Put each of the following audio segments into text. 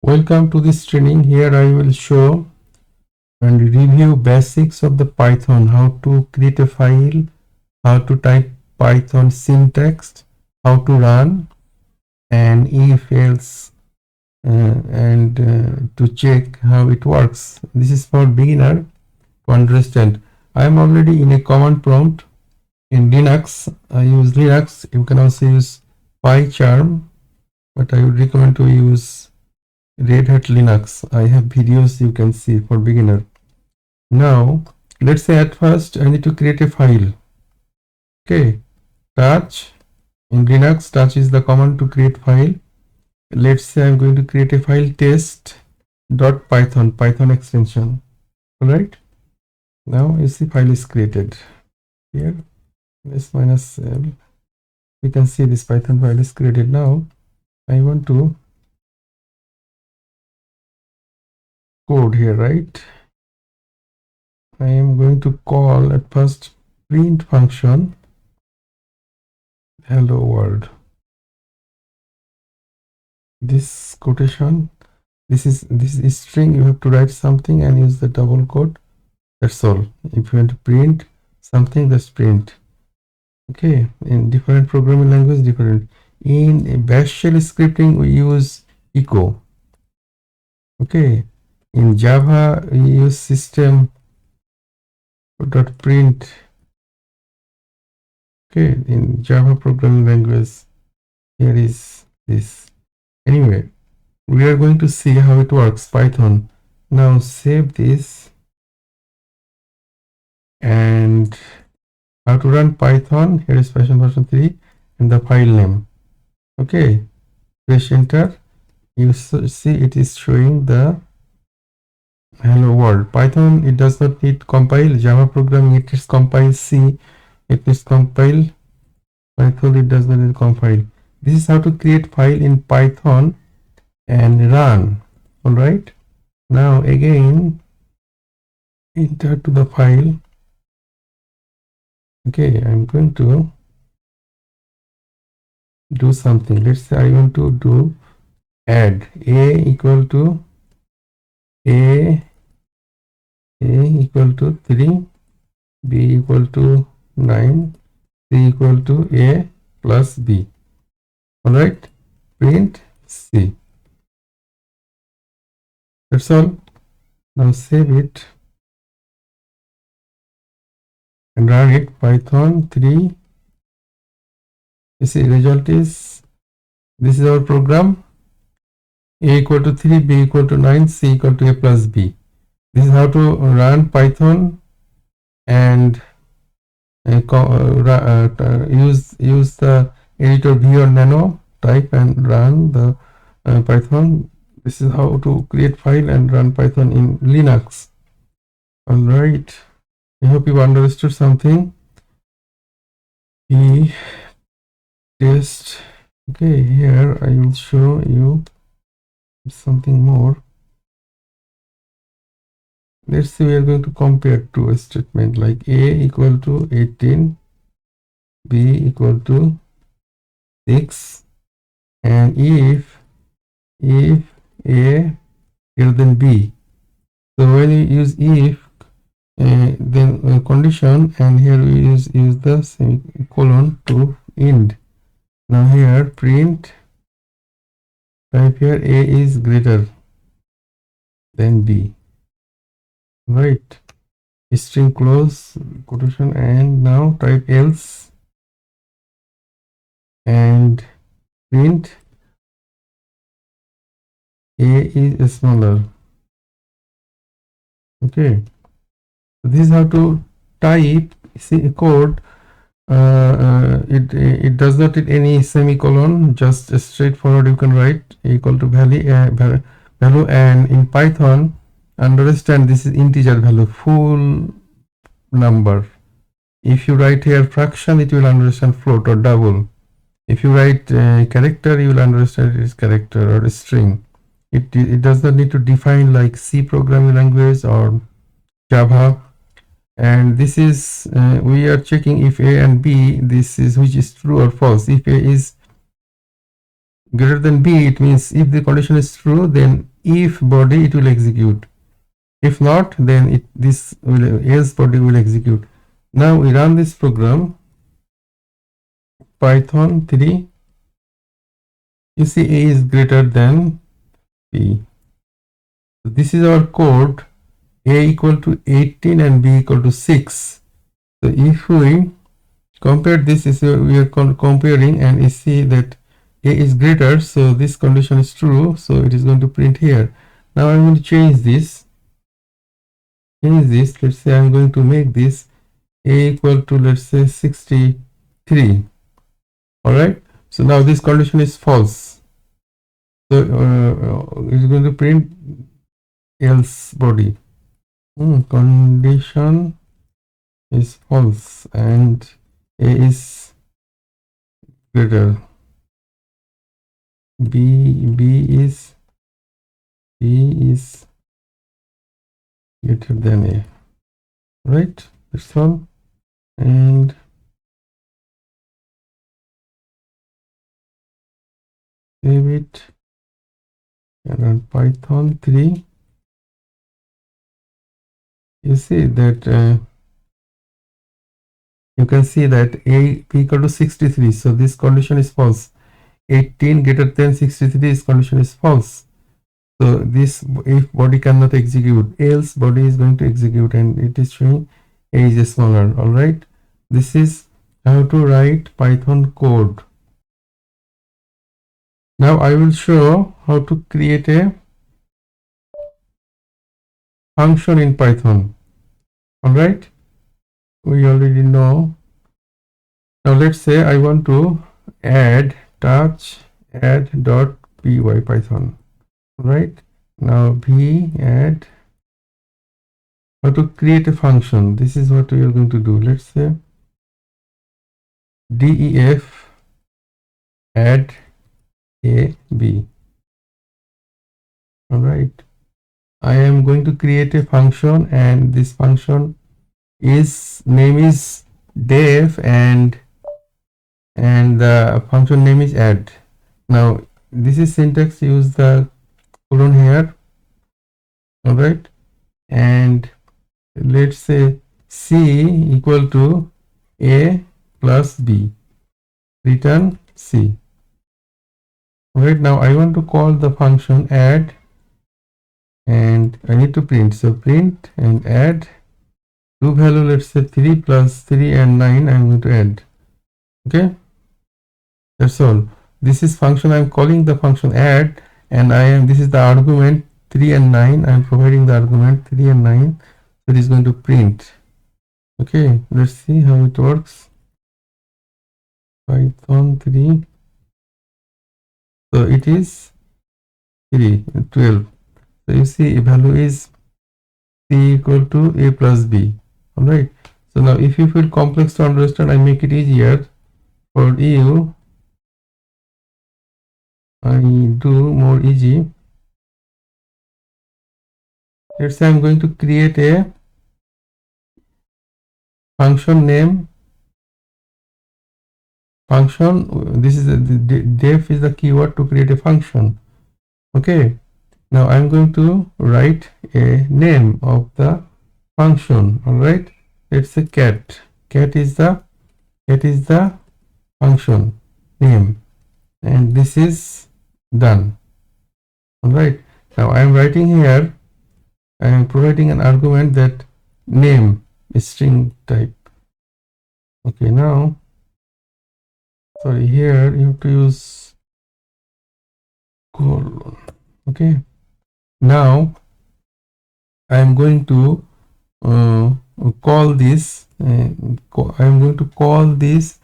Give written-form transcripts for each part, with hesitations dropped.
Welcome to this training. Here I will show and review basics of the Python, how to create a file, how to type Python syntax, how to run, and if else, and to check how it works. This is for beginner to understand. I am already in a command prompt in Linux. I use Linux. You can also use PyCharm, but I would recommend to use Red Hat Linux. I have videos you can see for beginner. Now let's say at first I need to create a file. Okay, touch in Linux, touch is the command to create file. Let's say I'm going to create a file test.python, Python extension. All right, now you see file is created here. S minus L. We can see this Python file is created. Now I want to code here, right? I am going to call at first print function hello world. This quotation, this is string. You have to write something and use the double quote. That's all. If you want to print something, that's print. Okay, in different programming language, different. In Bash shell scripting, we use echo. Okay, in Java, we use system.print. Okay, in Java programming language, here is this. Anyway, we are going to see how it works, Python. Now save this and how to run Python. Here is Python version 3 and the file name. Okay, press enter. You see it is showing the hello world. Python, it does not need compile. Java programming, it is compile. C, it is compile. Python, it does not need compile. This is how to create file in Python and run. All right, now again enter to the file. Okay, I'm going to do something. Let's say I want to do add a equal to a equal to 3, b equal to 9, c equal to a plus b. All right, print c. That's all. Now save it and run it. Python 3. You see result is, this is our program. A equal to 3, b equal to 9, c equal to a plus b. This is how to run Python and use the editor V or Nano, type and run the Python. This is how to create file and run Python in Linux. All right, I hope you understood something. The test. Okay, here I will show you something more. Let's say we are going to compare two statements like a equal to 18, b equal to 6, and if a greater than b. So when you use if, then condition, and here we use the semicolon to end. Now here print, type here a is greater than b. Right, string close quotation, and now type else and print a is smaller. Okay, this is how to type code. It does not need any semicolon, just straightforward. You can write equal to value, and in Python, understand this is integer value, full number. If you write here fraction, it will understand float or double. If you write character, you will understand it is character or a string. It does not need to define like C programming language or Java. And this is we are checking if a and b, this is which is true or false. If a is greater than b, it means if the condition is true, then if body it will execute. If not, then this will else body will execute. Now we run this program, Python 3. You see a is greater than b. So this is our code, a equal to 18 and b equal to 6. So if we compare this, we are comparing, and you see that a is greater, so this condition is true, so it is going to print here. Now I'm going to change this. Let's say I'm going to make this a equal to, let's say, 63. All right, so now this condition is false, so it's going to print else body. Condition is false and a is greater, b is greater than a. Right, that's all. And save it and run Python 3. You see that you can see that a equal to 63, so this condition is false. 18 greater than 63, this condition is false. So this if body cannot execute, else body is going to execute, and it is showing a is smaller. All right, this is how to write Python code. Now I will show how to create a function in Python. All right, we already know. Now let's say I want to add touch add.py Python. Right, now v add, how to create a function. This is what we are going to do. Let's say def add a b. All right, I am going to create a function, and this function is name is def, and the function name is add. Now this is syntax, use the colon here. All right, and let's say c equal to a plus b, return c. Right, now I want to call the function add, and I need to print, so print and add two value, let's say 3 plus 3 and 9 I'm going to add. Okay, that's all. This is function, I'm calling the function add, and this is the argument 3 and 9. I'm providing the argument 3 and 9, so it is going to print. Okay, let's see how it works. Python 3, so it is 12. So you see value is c equal to a plus b. All right, so now if you feel complex to understand, I make it easier for you. I do more easy. Let's say I'm going to create a function name. Function, this is the def is the keyword to create a function. Okay, now I'm going to write a name of the function. All right, let's say cat. Cat is the function name, and this is done. All right, now I am writing here, I am providing an argument that name is string type. Okay, now sorry, here you have to use colon. Okay, now I am going to call this I am going to call this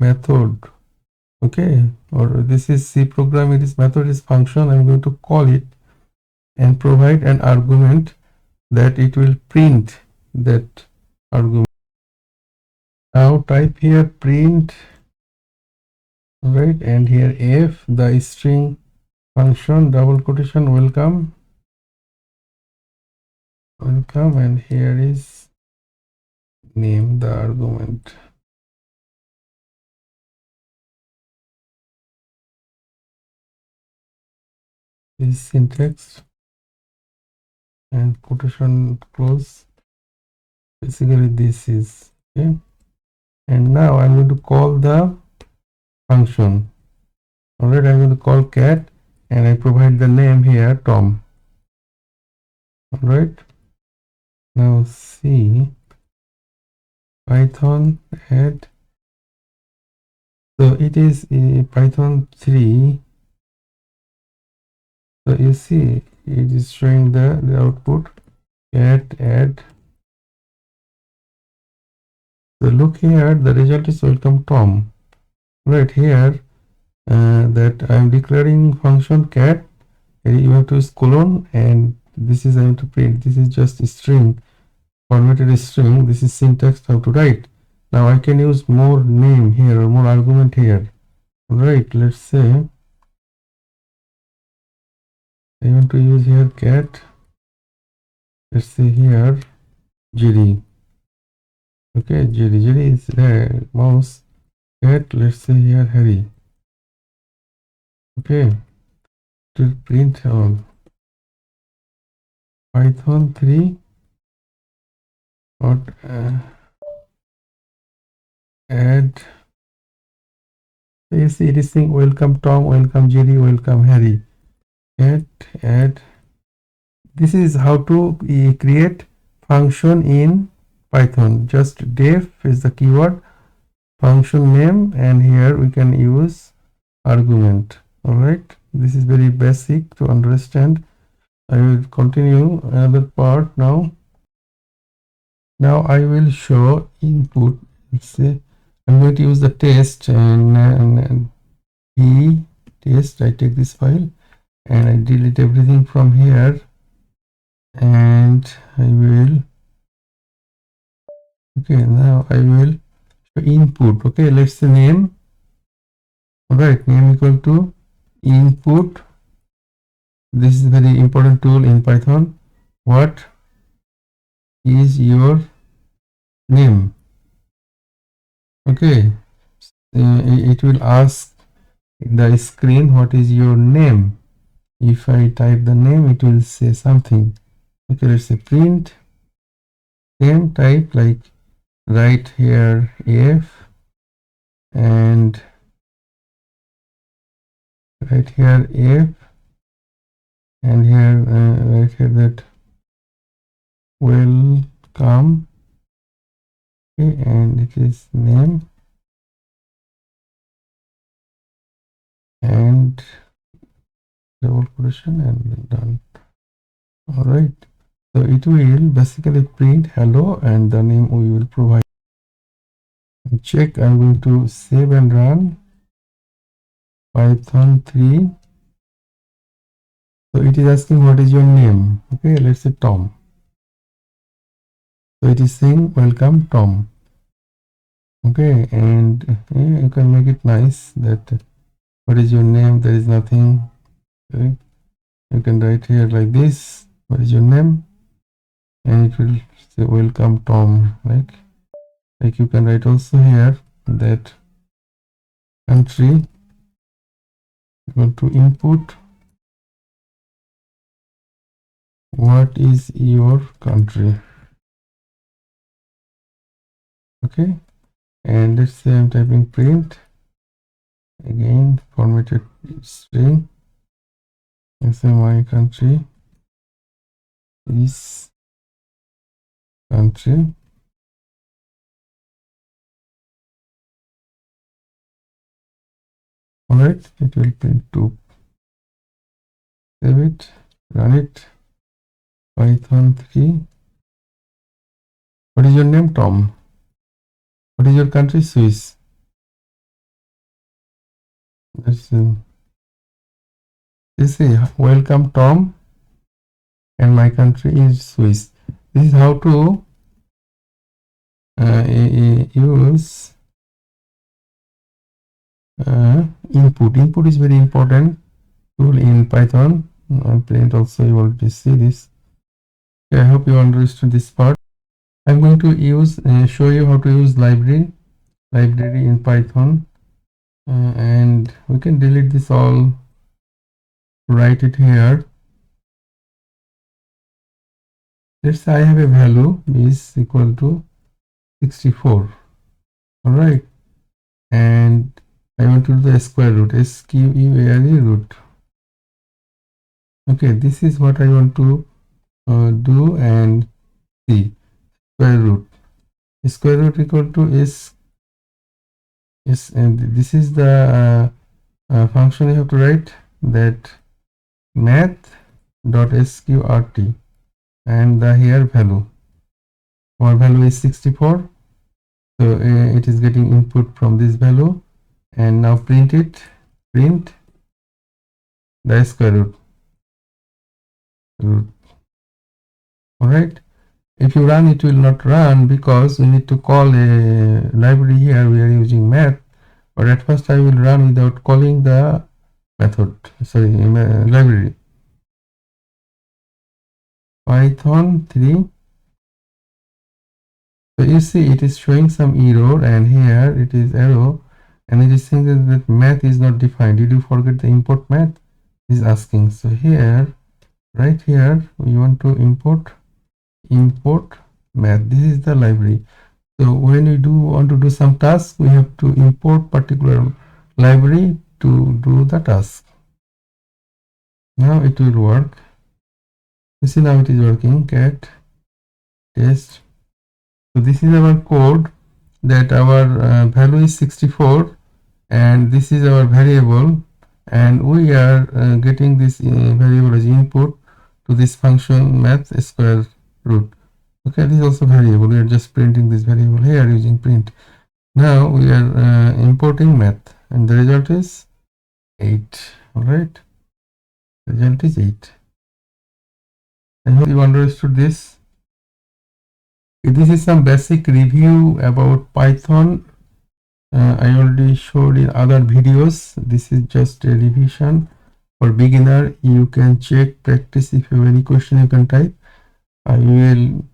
method. Okay, or this is C program, it is method is function. I'm going to call it and provide an argument that it will print that argument. Now type here print, right, and here if the string function double quotation welcome, and here is name the argument. This syntax and quotation close. Basically this is okay. And now I'm going to call the function. Alright, I'm going to call cat and I provide the name here Tom. Alright, now see Python add. So it is Python 3. So you see it is showing the output cat add. So look here, the result is welcome Tom. Right here that I'm declaring function cat, you have to use colon, and this is I have to print. This is just a string, formatted string. This is syntax how to write. Now I can use more name here or more argument here. Right, let's say I want to use here cat. Let's say here Jerry. Okay, Jerry is mouse. Cat, let's say here Harry. Okay, to print on Python 3 dot add. So you see it is saying welcome Tom, welcome Jerry, welcome Harry. Add. This is how to create function in Python. Just def is the keyword, function name, and here we can use argument. Alright, this is very basic to understand. I will continue another part now. Now I will show input. Let's say I'm going to use the test and test. I take this file and I delete everything from here, and I will now I will show input. Okay, let's say name. Alright, name equal to input. This is a very important tool in Python. What is your name? Okay, it will ask in the screen what is your name. If I type the name, it will say something. Okay, let's say print same type, like write here F and write here F and here write here that welcome. Okay, and it is name and double quotation and then done. All right, so it will basically print hello and the name we will provide. Check. I'm going to save and run Python 3. So it is asking what is your name. Okay, let's say Tom. So it is saying welcome Tom. Okay, and you can make it nice that what is your name, there is nothing. Okay, you can write here like this, what is your name, and it will say welcome Tom. Like you can write also here that country equal to input, what is your country. Okay, and let's say I'm typing print again, formatted string. Let's say my country is country. Alright, it will print 2. Save it, run it. Python 3. What is your name? Tom. What is your country? Swiss. Let's say welcome Tom and my country is Swiss. This is how to use input. Input is very important tool in Python. Print also, you already see this. Okay, I hope you understood this part. I'm going to use show you how to use library in Python, and we can delete this all write it here. Let's say I have a value is equal to 64. All right, and I want to do the square root, square root. Okay, this is what I want to do, and see square root. Square root equal to is and this is the function you have to write, that math dot sqrt, and the here value, our value is 64, so it is getting input from this value, and now print it, print the square root. All right, if you run, it will not run because we need to call a library. Here we are using math, but at first I will run without calling the method, sorry, library. Python 3. So you see it is showing some error, and here it is error, and it is saying that math is not defined. Did you forget the import math? Is asking. So here, right here, we want to import math. This is the library. So when we want to do some task, we have to import particular library to do the task. Now it will work. You see, now it is working. Cat test. So this is our code, that our value is 64, and this is our variable, and we are getting this variable as input to this function math square root. Okay, this is also variable. We are just printing this variable here using print. Now we are importing math, and the result is 8. All right, result is 8. I hope you understood this. This is some basic review about Python. I already showed in other videos. This is just a revision for beginner. You can check, practice. If you have any question, you can type. I will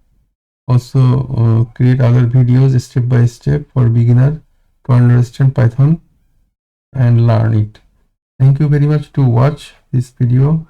also create other videos step by step for beginner to understand Python and learn it. Thank you very much to watch this video.